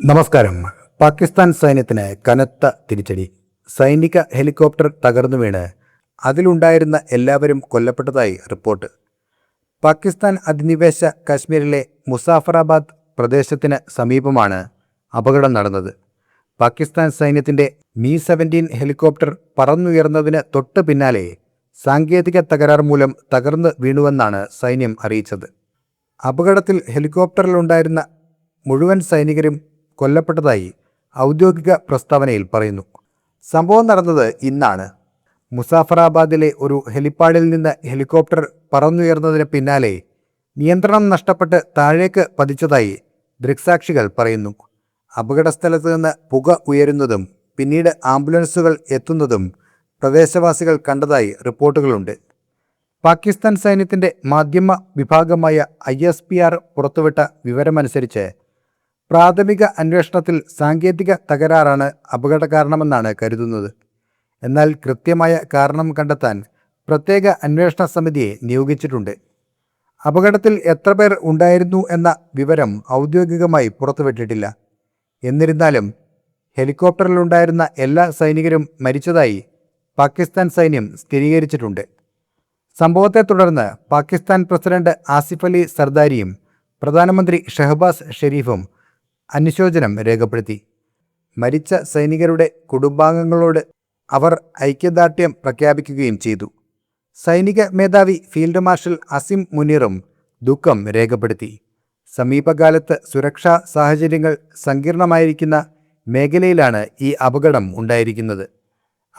നമസ്കാരം. പാകിസ്ഥാൻ സൈന്യത്തിന് കനത്ത തിരിച്ചടി. സൈനിക ഹെലികോപ്റ്റർ തകർന്നു വീണ് അതിലുണ്ടായിരുന്ന എല്ലാവരും കൊല്ലപ്പെട്ടതായി റിപ്പോർട്ട്. പാകിസ്ഥാൻ അധിനിവേശ കാശ്മീരിലെ മുസാഫറാബാദ് പ്രദേശത്തിന് സമീപമാണ് അപകടം നടന്നത്. പാകിസ്ഥാൻ സൈന്യത്തിൻ്റെ Mi-17 ഹെലികോപ്റ്റർ പറന്നുയർന്നതിന് തൊട്ട് പിന്നാലെ സാങ്കേതിക തകരാർ മൂലം തകർന്നു വീണുവെന്നാണ് സൈന്യം അറിയിച്ചത്. അപകടത്തിൽ ഹെലികോപ്റ്ററിലുണ്ടായിരുന്ന മുഴുവൻ സൈനികരും കൊല്ലപ്പെട്ടതായി ഔദ്യോഗിക പ്രസ്താവനയിൽ പറയുന്നു. സംഭവം നടന്നത് ഇന്നാണ്. മുസാഫറാബാദിലെ ഒരു ഹെലിപ്പാഡിൽ നിന്ന് ഹെലികോപ്റ്റർ പറന്നുയർന്നതിന് പിന്നാലെ നിയന്ത്രണം നഷ്ടപ്പെട്ട് താഴേക്ക് പതിച്ചതായി ദൃക്സാക്ഷികൾ പറയുന്നു. അപകടസ്ഥലത്ത് നിന്ന് പുക ഉയരുന്നതും പിന്നീട് ആംബുലൻസുകൾ എത്തുന്നതും പ്രദേശവാസികൾ കണ്ടതായി റിപ്പോർട്ടുകളുണ്ട്. പാകിസ്ഥാൻ സൈന്യത്തിൻ്റെ മാധ്യമ വിഭാഗമായ ISPR പുറത്തുവിട്ട വിവരമനുസരിച്ച് പ്രാഥമിക അന്വേഷണത്തിൽ സാങ്കേതിക തകരാറാണ് അപകട കാരണമെന്നാണ് കരുതുന്നത്. എന്നാൽ കൃത്യമായ കാരണം കണ്ടെത്താൻ പ്രത്യേക അന്വേഷണ സമിതിയെ നിയോഗിച്ചിട്ടുണ്ട്. അപകടത്തിൽ എത്ര പേർ ഉണ്ടായിരുന്നു എന്ന വിവരം ഔദ്യോഗികമായി പുറത്തുവിട്ടിട്ടില്ല. എന്നിരുന്നാലും ഹെലികോപ്റ്ററിലുണ്ടായിരുന്ന എല്ലാ സൈനികരും മരിച്ചതായി പാകിസ്ഥാൻ സൈന്യം സ്ഥിരീകരിച്ചിട്ടുണ്ട്. സംഭവത്തെ തുടർന്ന് പാകിസ്ഥാൻ പ്രസിഡന്റ് ആസിഫ് അലി സർദാരിയും പ്രധാനമന്ത്രി ഷഹബാസ് ഷെരീഫും അനുശോചനം രേഖപ്പെടുത്തി. മരിച്ച സൈനികരുടെ കുടുംബാംഗങ്ങളോട് അവർ ഐക്യദാർഢ്യം പ്രഖ്യാപിക്കുകയും ചെയ്തു. സൈനിക മേധാവി ഫീൽഡ് മാർഷൽ അസിം മുനീറും ദുഃഖം രേഖപ്പെടുത്തി. സമീപകാലത്ത് സുരക്ഷാ സാഹചര്യങ്ങൾ സങ്കീർണമായിരിക്കുന്ന മേഖലയിലാണ് ഈ അപകടം ഉണ്ടായിരിക്കുന്നത്.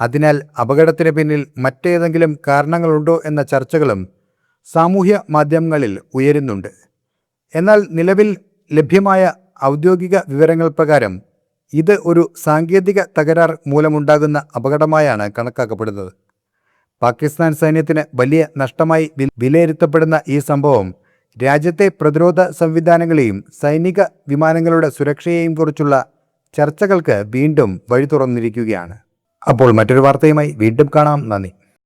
അതിനാൽ അപകടത്തിന് പിന്നിൽ മറ്റേതെങ്കിലും കാരണങ്ങളുണ്ടോ എന്ന ചർച്ചകളും സാമൂഹ്യ മാധ്യമങ്ങളിൽ ഉയരുന്നുണ്ട്. എന്നാൽ നിലവിൽ ലഭ്യമായ ഔദ്യോഗിക വിവരങ്ങൾ പ്രകാരം ഇത് ഒരു സാങ്കേതിക തകരാർ മൂലമുണ്ടാകുന്ന അപകടമായാണ് കണക്കാക്കപ്പെടുന്നത്. പാകിസ്ഥാൻ സൈന്യത്തിന് വലിയ നഷ്ടമായി വിലയിരുത്തപ്പെടുന്ന ഈ സംഭവം രാജ്യത്തെ പ്രതിരോധ സംവിധാനങ്ങളെയും സൈനിക വിമാനങ്ങളുടെ സുരക്ഷയെയും കുറിച്ചുള്ള ചർച്ചകൾക്ക് വീണ്ടും വഴി തുറന്നിരിക്കുകയാണ്. അപ്പോൾ മറ്റൊരു വാർത്തയുമായി വീണ്ടും കാണാം. നന്ദി.